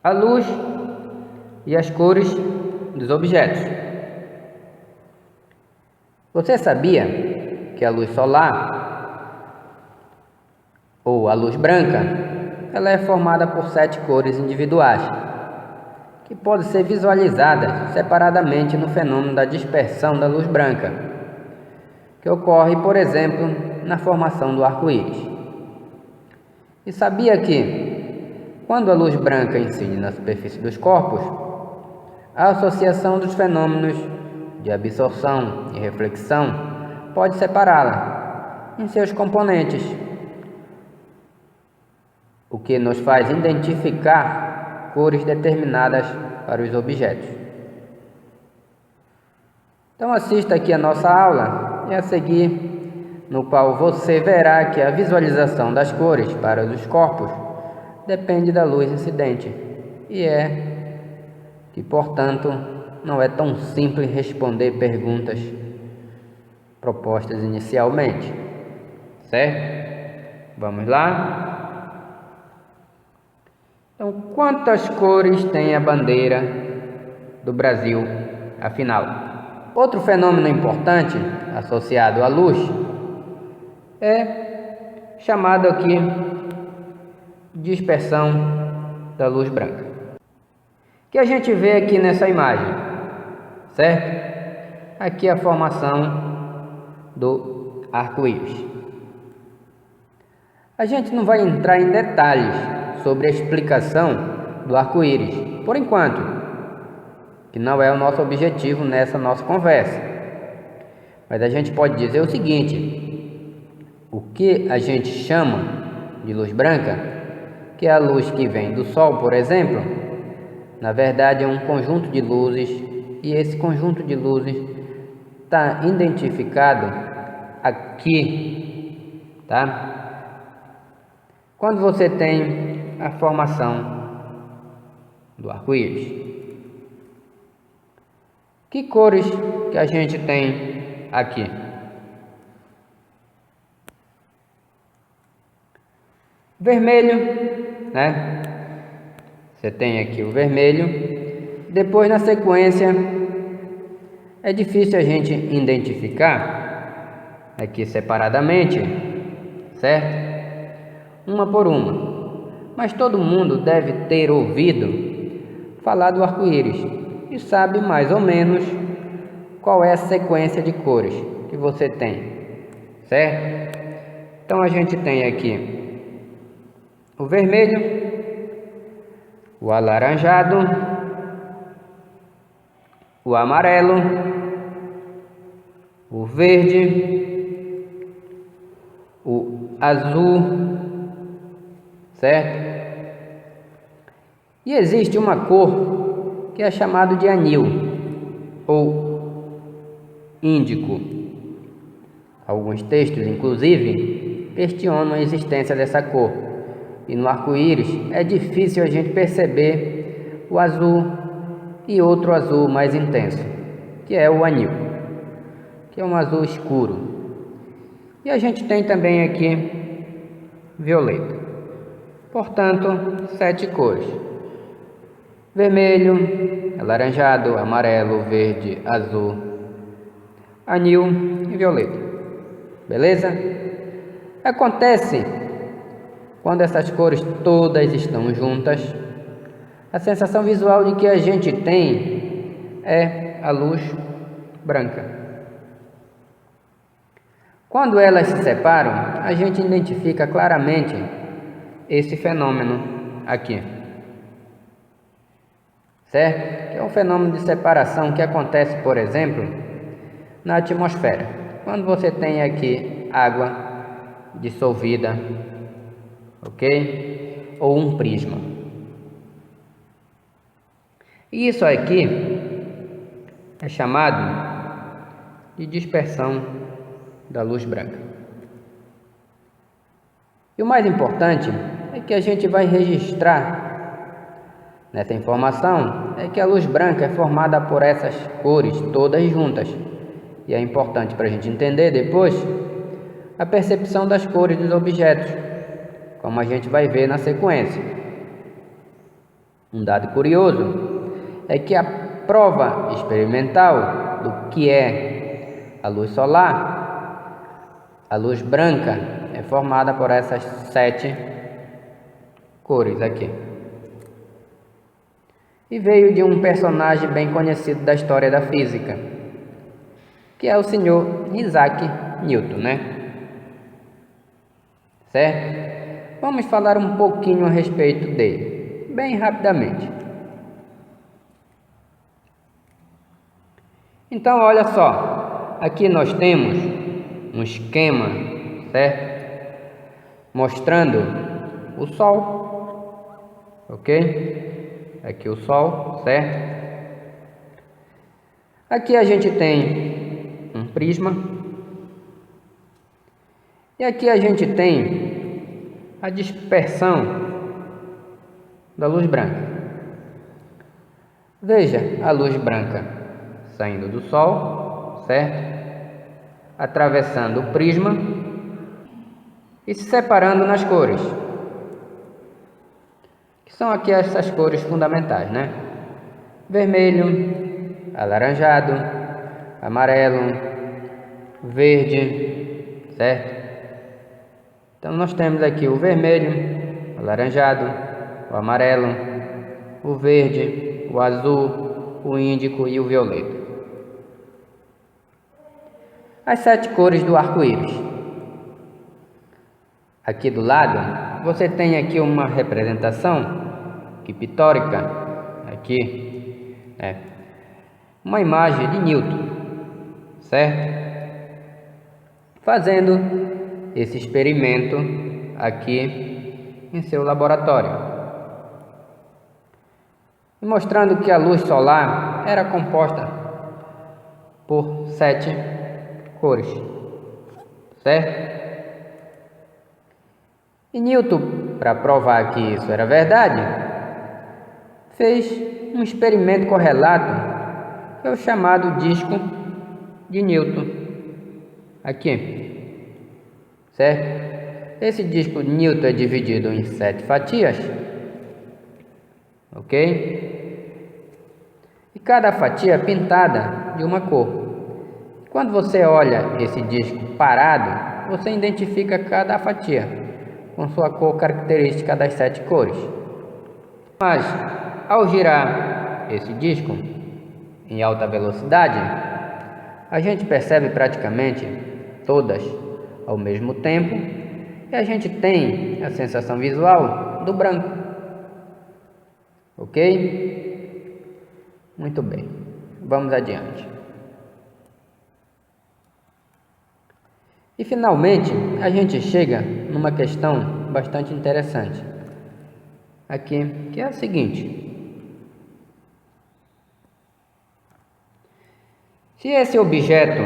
a luz e as cores dos objetos. Você sabia que a luz solar, ou a luz branca, ela é formada por 7 cores individuais, que podem ser visualizadas separadamente no fenômeno da dispersão da luz branca, que ocorre, por exemplo, na formação do arco-íris. E sabia que, quando a luz branca incide na superfície dos corpos, a associação dos fenômenos de absorção e reflexão pode separá-la em seus componentes, o que nos faz identificar cores determinadas para os objetos. Então assista aqui a nossa aula e a seguir, no qual você verá que a visualização das cores para os corpos depende da luz incidente e portanto, não é tão simples responder perguntas propostas inicialmente, certo? Vamos lá? Então, quantas cores tem a bandeira do Brasil, afinal? Outro fenômeno importante associado à luz é chamado aqui dispersão da luz branca, que a gente vê aqui nessa imagem, certo? Aqui a formação do arco-íris. A gente não vai entrar em detalhes sobre a explicação do arco-íris, por enquanto, que não é o nosso objetivo nessa nossa conversa. Mas a gente pode dizer o seguinte: o que a gente chama de luz branca, que é a luz que vem do Sol, por exemplo, na verdade é um conjunto de luzes, e esse conjunto de luzes está identificado aqui, tá? Quando você tem a formação do arco-íris. Que cores que a gente tem aqui? Vermelho, né? Você tem aqui o vermelho. Depois, na sequência, é difícil a gente identificar aqui separadamente, certo? Uma por uma. Mas todo mundo deve ter ouvido falar do arco-íris e sabe mais ou menos qual é a sequência de cores que você tem, certo? Então a gente tem aqui o vermelho, o alaranjado, o amarelo, o verde, o azul, certo? E existe uma cor que é chamada de anil ou índico. Alguns textos, inclusive, questionam a existência dessa cor. E no arco-íris é difícil a gente perceber o azul e outro azul mais intenso, que é o anil, que é um azul escuro. E a gente tem também aqui violeta. Portanto, 7 cores: vermelho, alaranjado, amarelo, verde, azul, anil e violeta. Beleza? Acontece quando essas cores todas estão juntas, a sensação visual de que a gente tem é a luz branca. Quando elas se separam, a gente identifica claramente esse fenômeno aqui, certo? Que é um fenômeno de separação que acontece, por exemplo, na atmosfera. Quando você tem aqui água dissolvida, ok? Ou um prisma. E isso aqui é chamado de dispersão da luz branca. E o mais importante é que a gente vai registrar nessa informação é que a luz branca é formada por essas cores todas juntas. E é importante para a gente entender depois a percepção das cores dos objetos, como a gente vai ver na sequência. Um dado curioso é que a prova experimental do que é a luz solar, a luz branca, é formada por essas 7 cores aqui. E veio de um personagem bem conhecido da história da física, que é o senhor Isaac Newton, né? Certo? Vamos falar um pouquinho a respeito dele, bem rapidamente. Então, olha só, aqui nós temos um esquema, certo? Mostrando o Sol, ok? Aqui o Sol, certo? Aqui a gente tem um prisma. E aqui a gente tem a dispersão da luz branca. Veja a luz branca saindo do Sol, certo? Atravessando o prisma e se separando nas cores, que são aqui essas cores fundamentais, né? Vermelho, alaranjado, amarelo, verde, certo? Então nós temos aqui o vermelho, o alaranjado, o amarelo, o verde, o azul, o índico e o violeta. As 7 cores do arco-íris. Aqui do lado, você tem aqui uma representação pictórica, aqui, uma imagem de Newton, certo? Fazendo esse experimento aqui em seu laboratório, e mostrando que a luz solar era composta por 7 cores, certo? E Newton, para provar que isso era verdade, fez um experimento correlato, que é o chamado disco de Newton, aqui, certo? Esse disco de Newton é dividido em 7 fatias, ok? E cada fatia é pintada de uma cor. Quando você olha esse disco parado, você identifica cada fatia com sua cor característica das 7 cores. Mas, ao girar esse disco em alta velocidade, a gente percebe praticamente todas ao mesmo tempo e a gente tem a sensação visual do branco. Ok? Muito bem. Vamos adiante. E finalmente, a gente chega numa questão bastante interessante aqui, que é a seguinte: se esse objeto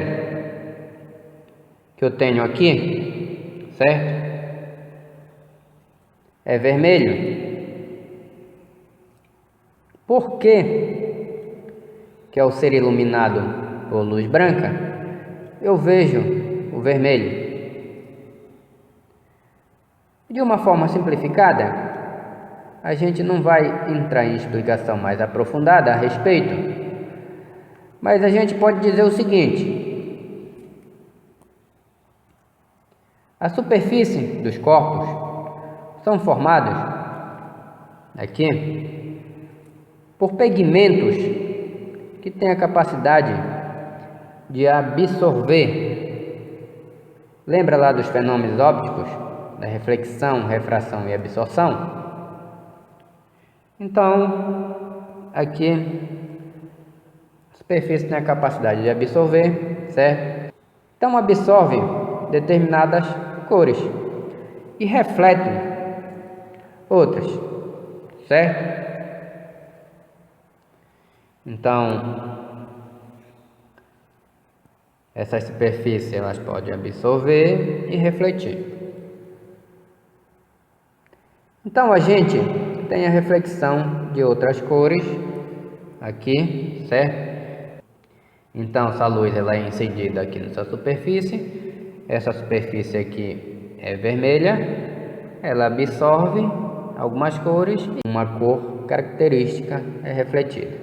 que eu tenho aqui, certo, é vermelho, por que ao ser iluminado por luz branca, eu vejo o vermelho? De uma forma simplificada, a gente não vai entrar em explicação mais aprofundada a respeito, mas a gente pode dizer o seguinte: a superfície dos corpos são formados aqui por pigmentos que têm a capacidade de absorver. Lembra lá dos fenômenos ópticos, da reflexão, refração e absorção? Então, aqui a superfície tem a capacidade de absorver, certo? Então absorve determinadas cores e reflete outras, certo? Então, essas superfícies elas podem absorver e refletir. Então a gente tem a reflexão de outras cores aqui, certo? Então essa luz ela é incidida aqui nessa superfície. Essa superfície aqui é vermelha. Ela absorve algumas cores, uma cor característica é refletida.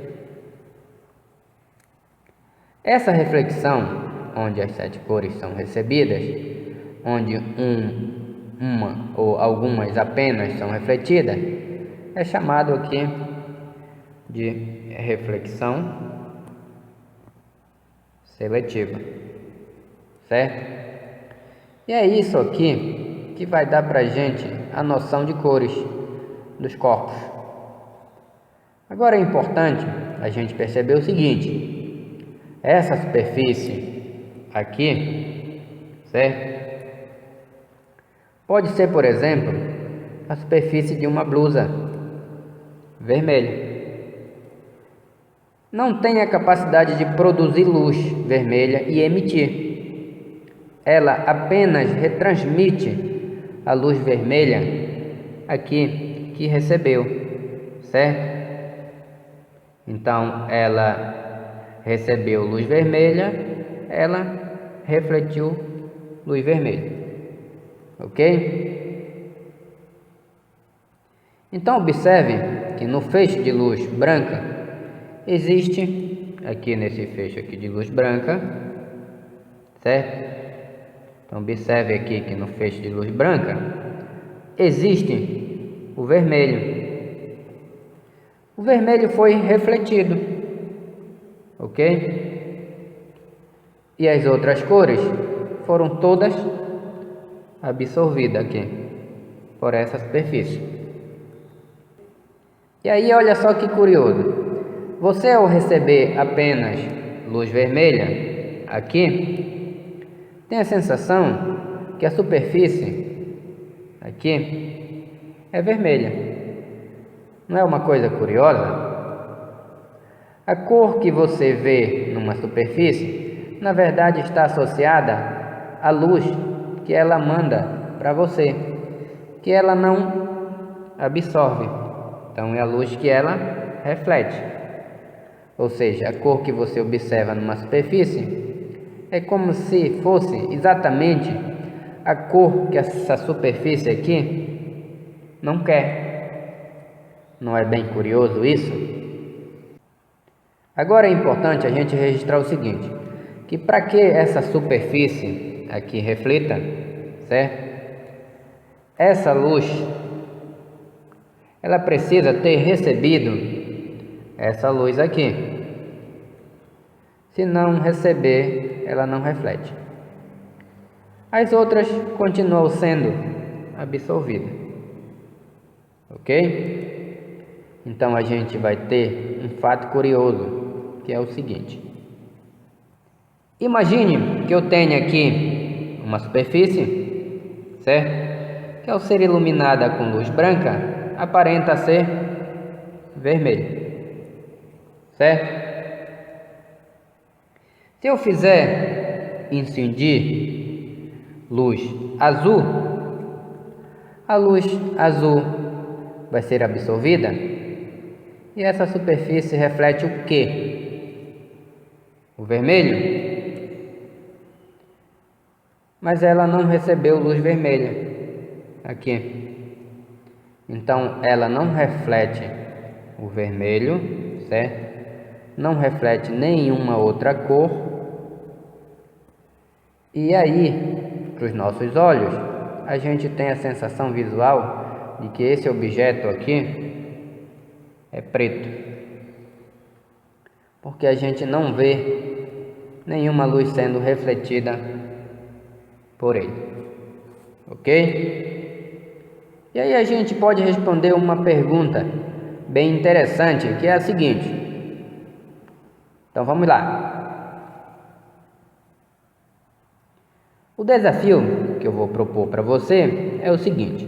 Essa reflexão, onde as 7 cores são recebidas, onde uma ou algumas apenas são refletidas, é chamado aqui de reflexão seletiva, certo? E é isso aqui que vai dar para a gente a noção de cores dos corpos. Agora é importante a gente perceber o seguinte: essa superfície aqui, certo? Pode ser, por exemplo, a superfície de uma blusa vermelha. Não tem a capacidade de produzir luz vermelha e emitir. Ela apenas retransmite a luz vermelha aqui que recebeu, certo? Então, ela recebeu luz vermelha, ela refletiu luz vermelha, ok? Então, observe que no feixe de luz branca existe, aqui nesse feixe aqui de luz branca, certo? Então, observe aqui que no feixe de luz branca existe o vermelho. O vermelho foi refletido, ok? E as outras cores foram todas absorvidas aqui por essa superfície. E aí, olha só que curioso. Você, ao receber apenas luz vermelha aqui, tem a sensação que a superfície aqui é vermelha. Não é uma coisa curiosa? A cor que você vê numa superfície, na verdade, está associada à luz que ela manda para você, que ela não absorve. Então, é a luz que ela reflete. Ou seja, a cor que você observa numa superfície é como se fosse exatamente a cor que essa superfície aqui não quer. Não é bem curioso isso? Agora é importante a gente registrar o seguinte, que para que essa superfície aqui reflita, certo? Essa luz, ela precisa ter recebido essa luz aqui. Se não receber, ela não reflete. As outras continuam sendo absorvidas, ok? Então a gente vai ter um fato curioso, que é o seguinte: imagine que eu tenha aqui uma superfície, certo? Que ao ser iluminada com luz branca, aparenta ser vermelha, certo? Se eu fizer incidir luz azul, a luz azul vai ser absorvida e essa superfície reflete o quê? O vermelho? Mas ela não recebeu luz vermelha aqui. Então ela não reflete o vermelho, certo? Não reflete nenhuma outra cor. E aí, para os nossos olhos, a gente tem a sensação visual de que esse objeto aqui é preto, porque a gente não vê nenhuma luz sendo refletida por ele, ok? E aí a gente pode responder uma pergunta bem interessante, que é a seguinte. Então vamos lá. O desafio que eu vou propor para você é o seguinte: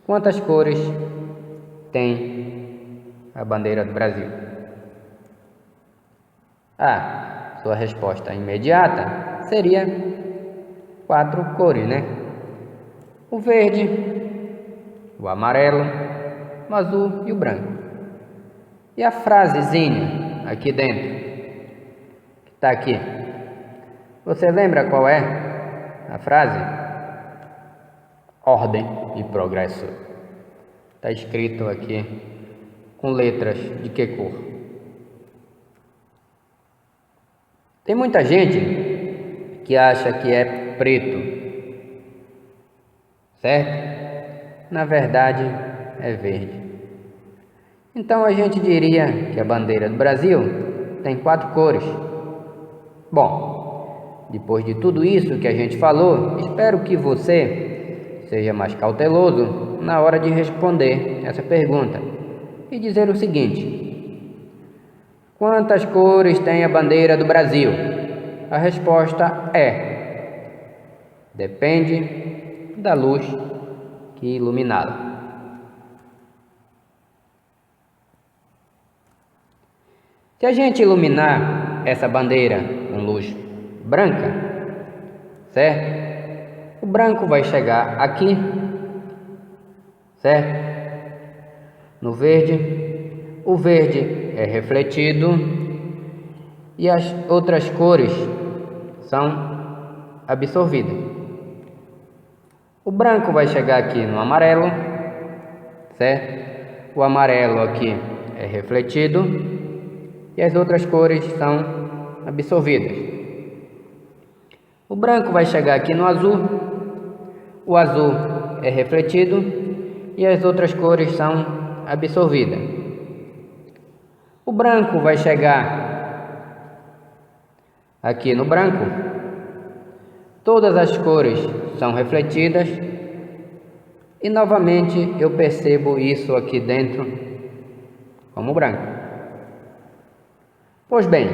quantas cores tem a bandeira do Brasil? Sua resposta imediata seria 4 cores, né? O verde, o amarelo, o azul e o branco. E a frasezinha aqui dentro, que está aqui, você lembra qual é a frase? Ordem e progresso. Está escrito aqui com letras de que cor? Tem muita gente que acha que é preto, certo? Na verdade, é verde. Então a gente diria que a bandeira do Brasil tem 4 cores. Bom, depois de tudo isso que a gente falou, espero que você seja mais cauteloso na hora de responder essa pergunta e dizer o seguinte: quantas cores tem a bandeira do Brasil? A resposta é: depende da luz que iluminá-la. Se a gente iluminar essa bandeira com luz branca, certo? O branco vai chegar aqui, certo? No verde, o verde é refletido e as outras cores são absorvidas. O branco vai chegar aqui no amarelo, certo? O amarelo aqui é refletido e as outras cores são absorvidas. O branco vai chegar aqui no azul, o azul é refletido e as outras cores são absorvidas. O branco vai chegar aqui no branco, todas as cores são refletidas e novamente eu percebo isso aqui dentro como branco. Pois bem,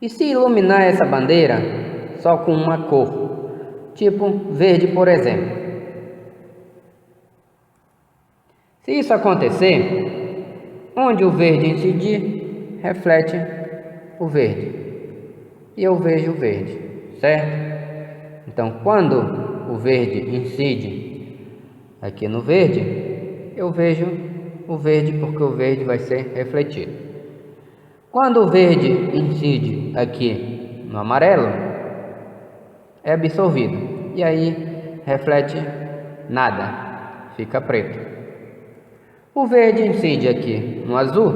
e se iluminar essa bandeira só com uma cor, tipo verde, por exemplo? Se isso acontecer, onde o verde incidir, reflete o verde. E eu vejo o verde, certo? Então, quando o verde incide aqui no verde, eu vejo o verde porque o verde vai ser refletido. Quando o verde incide aqui no amarelo, é absorvido. E aí reflete nada, fica preto. O verde incide aqui no azul,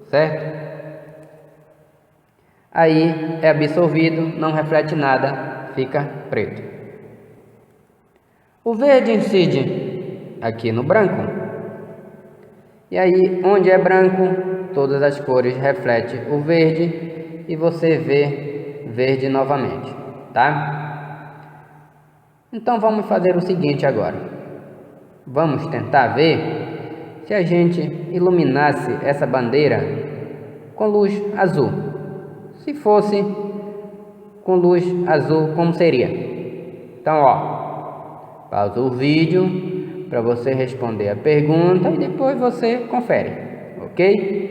certo? Aí é absorvido, não reflete nada, fica preto. O verde incide aqui no branco, e aí onde é branco, todas as cores refletem o verde e você vê verde novamente, tá? Então vamos fazer o seguinte agora. Vamos tentar ver se a gente iluminasse essa bandeira com luz azul. Se fosse com luz azul, como seria? Então, ó, pausa o vídeo para você responder a pergunta e depois você confere, ok?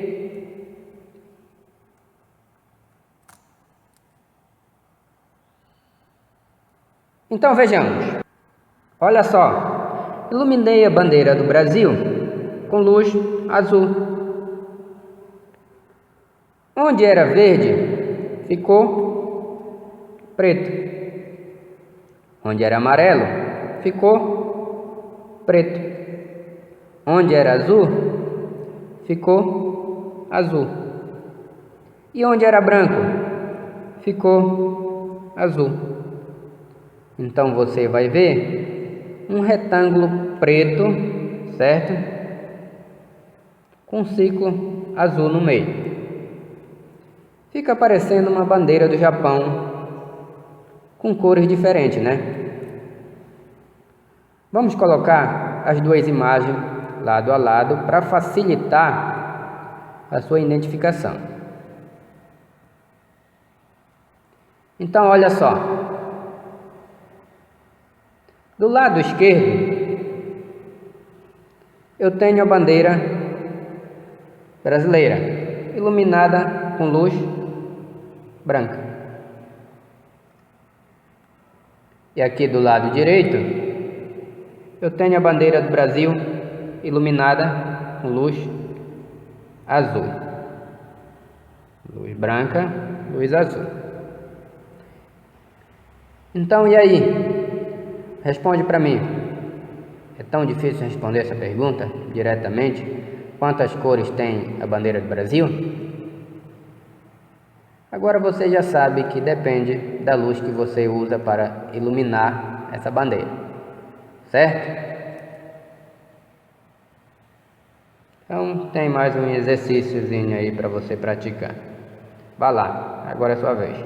Então vejamos. Olha só, iluminei a bandeira do Brasil com luz azul. Onde era verde, ficou preto. Onde era amarelo, ficou preto. Onde era azul, ficou azul. E onde era branco, ficou azul. Então você vai ver um retângulo preto, certo? Com um círculo azul no meio. Fica parecendo uma bandeira do Japão com cores diferentes, né? Vamos colocar as duas imagens lado a lado para facilitar a sua identificação. Então, olha só. Do lado esquerdo, eu tenho a bandeira brasileira, iluminada com luz branca. E aqui do lado direito, eu tenho a bandeira do Brasil, iluminada com luz azul. Luz branca, luz azul. Então, e aí? Responde para mim. É tão difícil responder essa pergunta diretamente? Quantas cores tem a bandeira do Brasil? Agora você já sabe que depende da luz que você usa para iluminar essa bandeira, certo? Então tem mais um exercíciozinho aí para você praticar. Vá lá, agora é sua vez.